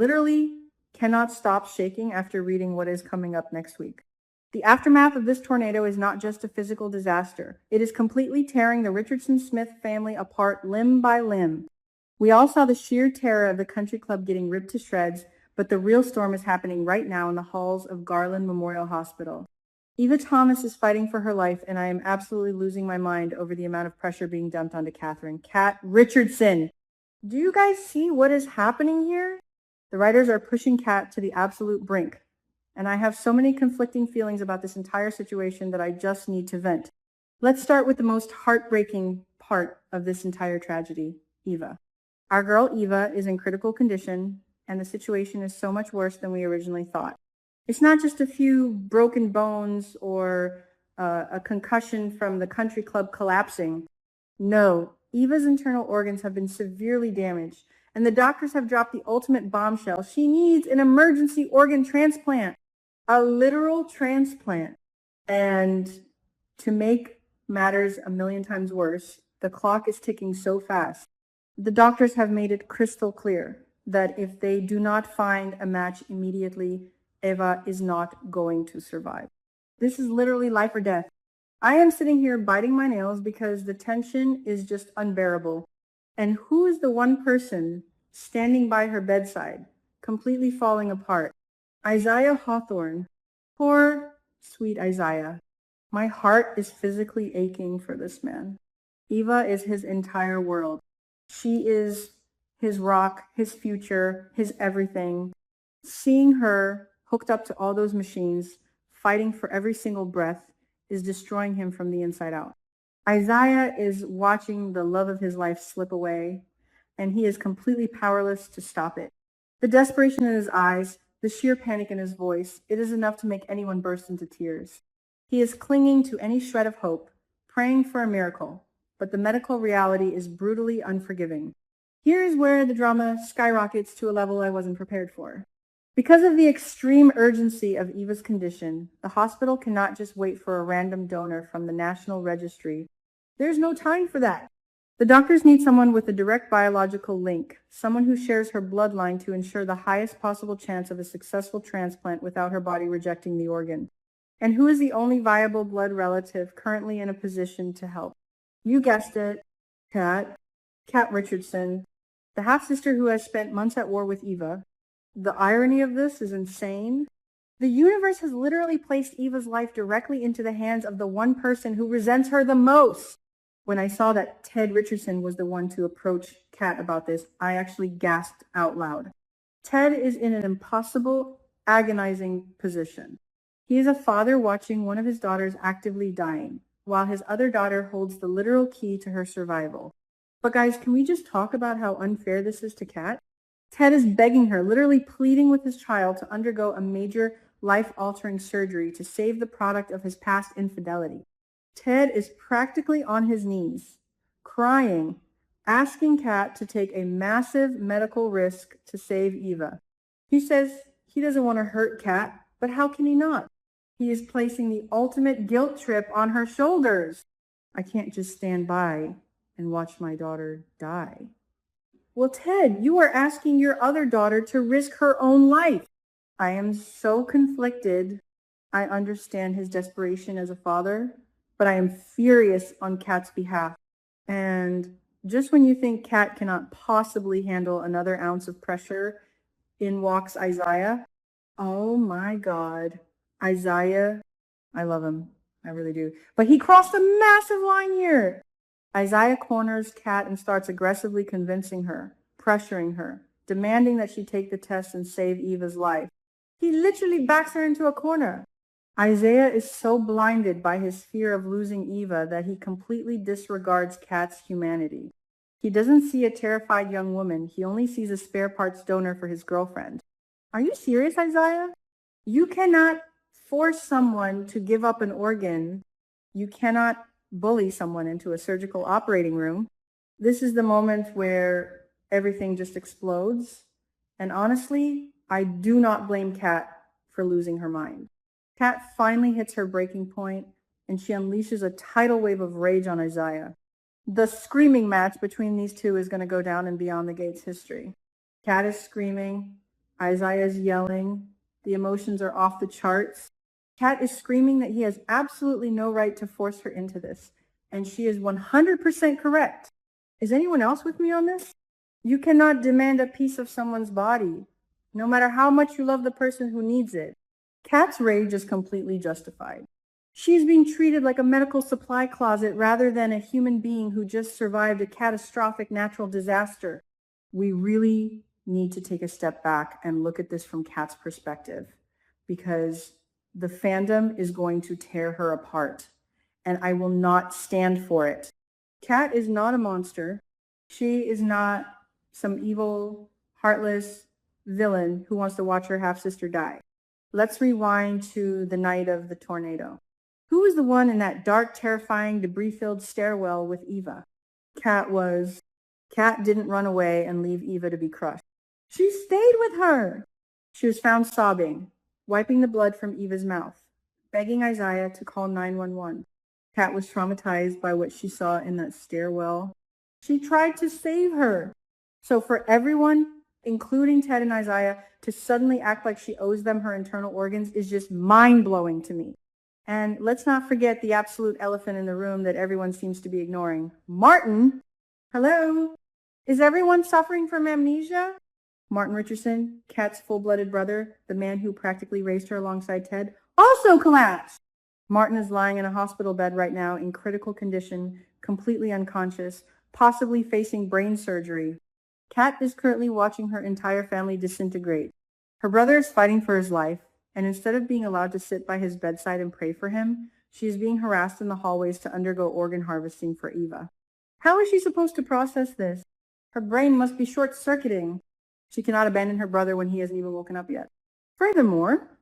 literally cannot stop shaking after reading what is coming up next week. The aftermath of this tornado is not just a physical disaster. It is completely tearing the Richardson-Smith family apart limb by limb. We all saw the sheer terror of the country club getting ripped to shreds, but the real storm is happening right now in the halls of Garland Memorial Hospital. Eva Thomas is fighting for her life, and I am absolutely losing my mind over the amount of pressure being dumped onto Kat Richardson. Do you guys see what is happening here? The writers are pushing Kat to the absolute brink, and I have so many conflicting feelings about this entire situation that I just need to vent. Let's start with the most heartbreaking part of this entire tragedy, Eva. Our girl Eva is in critical condition, and the situation is so much worse than we originally thought. It's not just a few broken bones or a concussion from the country club collapsing. No, Eva's internal organs have been severely damaged, and the doctors have dropped the ultimate bombshell. She needs an emergency organ transplant, a literal transplant. And to make matters a million times worse, the clock is ticking so fast. The doctors have made it crystal clear that if they do not find a match immediately, Eva is not going to survive. This is literally life or death. I am sitting here biting my nails because the tension is just unbearable. And who is the one person standing by her bedside, completely falling apart? Isaiah Hawthorne. Poor, sweet Isaiah. My heart is physically aching for this man. Eva is his entire world. She is his rock, his future, his everything. Seeing her hooked up to all those machines, fighting for every single breath, is destroying him from the inside out. Isaiah is watching the love of his life slip away, and he is completely powerless to stop it. The desperation in his eyes, the sheer panic in his voice, it is enough to make anyone burst into tears. He is clinging to any shred of hope, praying for a miracle, but the medical reality is brutally unforgiving. Here is where the drama skyrockets to a level I wasn't prepared for. Because of the extreme urgency of Eva's condition, the hospital cannot just wait for a random donor from the National Registry. There's no time for that. The doctors need someone with a direct biological link, someone who shares her bloodline to ensure the highest possible chance of a successful transplant without her body rejecting the organ. And who is the only viable blood relative currently in a position to help? You guessed it, Kat Richardson, the half-sister who has spent months at war with Eva. The irony of this is insane. The universe has literally placed Eva's life directly into the hands of the one person who resents her the most. When I saw that Ted Richardson was the one to approach Kat about this, I actually gasped out loud. Ted is in an impossible, agonizing position. He is a father watching one of his daughters actively dying, while his other daughter holds the literal key to her survival. But guys, can we just talk about how unfair this is to Kat? Ted is begging her, literally pleading with his child to undergo a major life-altering surgery to save the product of his past infidelity. Ted is practically on his knees, crying, asking Kat to take a massive medical risk to save Eva. He says he doesn't want to hurt Kat, but how can he not? He is placing the ultimate guilt trip on her shoulders. I can't just stand by and watch my daughter die. Well, Ted, you are asking your other daughter to risk her own life. I am so conflicted. I understand his desperation as a father, but I am furious on Kat's behalf. And just when you think Kat cannot possibly handle another ounce of pressure, in walks Isaiah. Oh my God. Isaiah, I love him. I really do. But he crossed a massive line here. Isaiah corners Kat and starts aggressively convincing her, pressuring her, demanding that she take the test and save Eva's life. He literally backs her into a corner. Isaiah is so blinded by his fear of losing Eva that he completely disregards Kat's humanity. He doesn't see a terrified young woman. He only sees a spare parts donor for his girlfriend. Are you serious, Isaiah? You cannot force someone to give up an organ. You cannot bully someone into a surgical operating room. This is the moment where everything just explodes. And honestly, I do not blame Kat for losing her mind. Kat finally hits her breaking point, and she unleashes a tidal wave of rage on Isaiah. The screaming match between these two is going to go down in Beyond the Gates history. Kat is screaming. Isaiah's yelling. The emotions are off the charts. Kat is screaming that he has absolutely no right to force her into this. And she is 100% correct. Is anyone else with me on this? You cannot demand a piece of someone's body, no matter how much you love the person who needs it. Kat's rage is completely justified. She's being treated like a medical supply closet rather than a human being who just survived a catastrophic natural disaster. We really need to take a step back and look at this from Kat's perspective, because the fandom is going to tear her apart, and I will not stand for it. Kat is not a monster. She is not some evil, heartless villain who wants to watch her half-sister die. Let's rewind to the night of the tornado. Who was the one in that dark, terrifying, debris-filled stairwell with Eva? Kat was. Kat didn't run away and leave Eva to be crushed. She stayed with her. She was found sobbing, wiping the blood from Eva's mouth, begging Izaiah to call 911. Kat was traumatized by what she saw in that stairwell. She tried to save her. So for everyone, including Ted and Izaiah, to suddenly act like she owes them her internal organs is just mind-blowing to me. And let's not forget the absolute elephant in the room that everyone seems to be ignoring. Martin! Hello? Is everyone suffering from amnesia? Martin Richardson, Kat's full-blooded brother, the man who practically raised her alongside Ted, also collapsed. Martin is lying in a hospital bed right now in critical condition, completely unconscious, possibly facing brain surgery. Kat is currently watching her entire family disintegrate. Her brother is fighting for his life, and instead of being allowed to sit by his bedside and pray for him, she is being harassed in the hallways to undergo organ harvesting for Eva. How is she supposed to process this? Her brain must be short-circuiting. She cannot abandon her brother when he hasn't even woken up yet. Furthermore,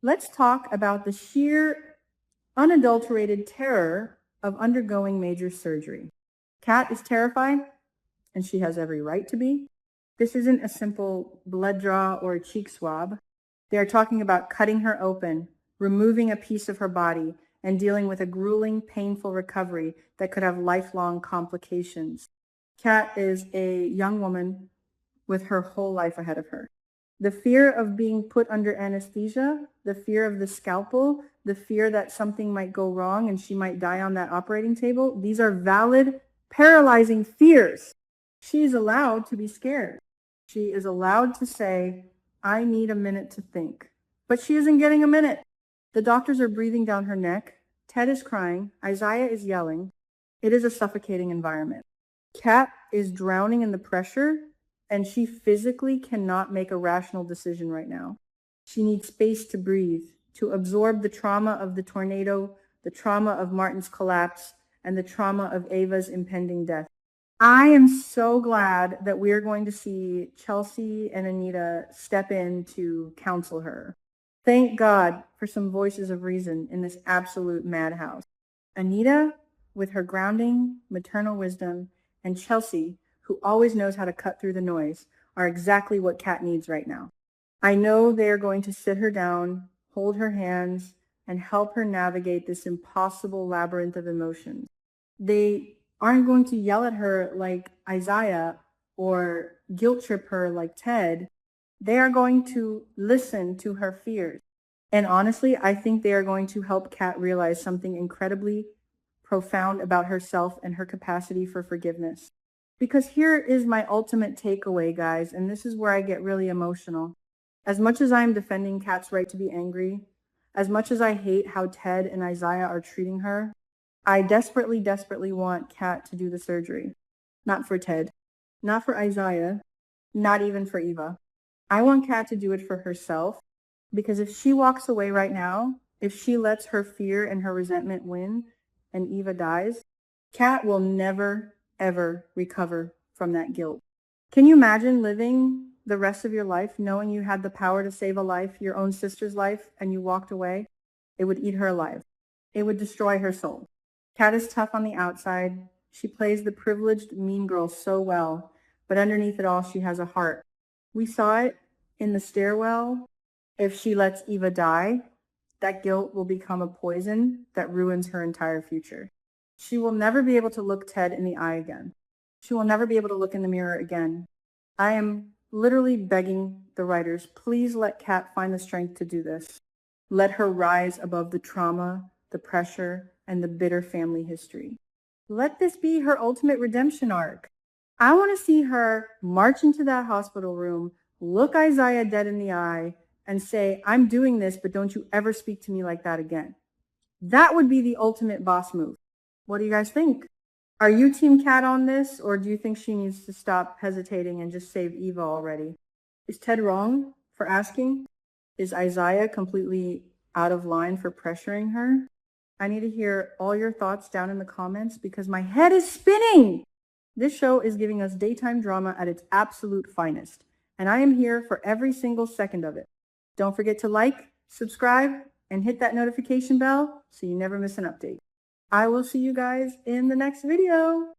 let's talk about the sheer, unadulterated terror of undergoing major surgery. Kat is terrified, and she has every right to be. This isn't a simple blood draw or a cheek swab. They are talking about cutting her open, removing a piece of her body, and dealing with a grueling, painful recovery that could have lifelong complications. Kat is a young woman with her whole life ahead of her. The fear of being put under anesthesia, the fear of the scalpel, the fear that something might go wrong and she might die on that operating table, these are valid, paralyzing fears. She is allowed to be scared. She is allowed to say, I need a minute to think. But she isn't getting a minute. The doctors are breathing down her neck. Ted is crying. Izaiah is yelling. It is a suffocating environment. Kat is drowning in the pressure, and she physically cannot make a rational decision right now. She needs space to breathe, to absorb the trauma of the tornado, the trauma of Martin's collapse, and the trauma of Ava's impending death. I am so glad that we're going to see Chelsea and Anita step in to counsel her. Thank God for some voices of reason in this absolute madhouse. Anita, with her grounding, maternal wisdom, and Chelsea, who always knows how to cut through the noise, are exactly what Kat needs right now. I know they are going to sit her down, hold her hands, and help her navigate this impossible labyrinth of emotions. They aren't going to yell at her like Izaiah or guilt trip her like Ted. They are going to listen to her fears. And honestly, I think they are going to help Kat realize something incredibly profound about herself and her capacity for forgiveness. Because here is my ultimate takeaway, guys, and this is where I get really emotional. As much as I'm defending Kat's right to be angry, as much as I hate how Ted and Izaiah are treating her, I desperately, desperately want Kat to do the surgery. Not for Ted, not for Izaiah, not even for Eva. I want Kat to do it for herself, because if she walks away right now, if she lets her fear and her resentment win and Eva dies, Kat will never, ever recover from that guilt. Can you imagine living the rest of your life knowing you had the power to save a life, your own sister's life, and you walked away? It would eat her alive. It would destroy her soul. Kat is tough on the outside. She plays the privileged mean girl so well, but underneath it all, she has a heart. We saw it in the stairwell. If she lets Eva die, that guilt will become a poison that ruins her entire future. She will never be able to look Ted in the eye again. She will never be able to look in the mirror again. I am literally begging the writers, please let Kat find the strength to do this. Let her rise above the trauma, the pressure, and the bitter family history. Let this be her ultimate redemption arc. I want to see her march into that hospital room, look Isaiah dead in the eye, and say, I'm doing this, but don't you ever speak to me like that again. That would be the ultimate boss move. What do you guys think? Are you Team Kat on this, or do you think she needs to stop hesitating and just save Eva already? Is Ted wrong for asking? Is Isaiah completely out of line for pressuring her? I need to hear all your thoughts down in the comments because my head is spinning. This show is giving us daytime drama at its absolute finest, and I am here for every single second of it. Don't forget to like, subscribe, and hit that notification bell so you never miss an update. I will see you guys in the next video.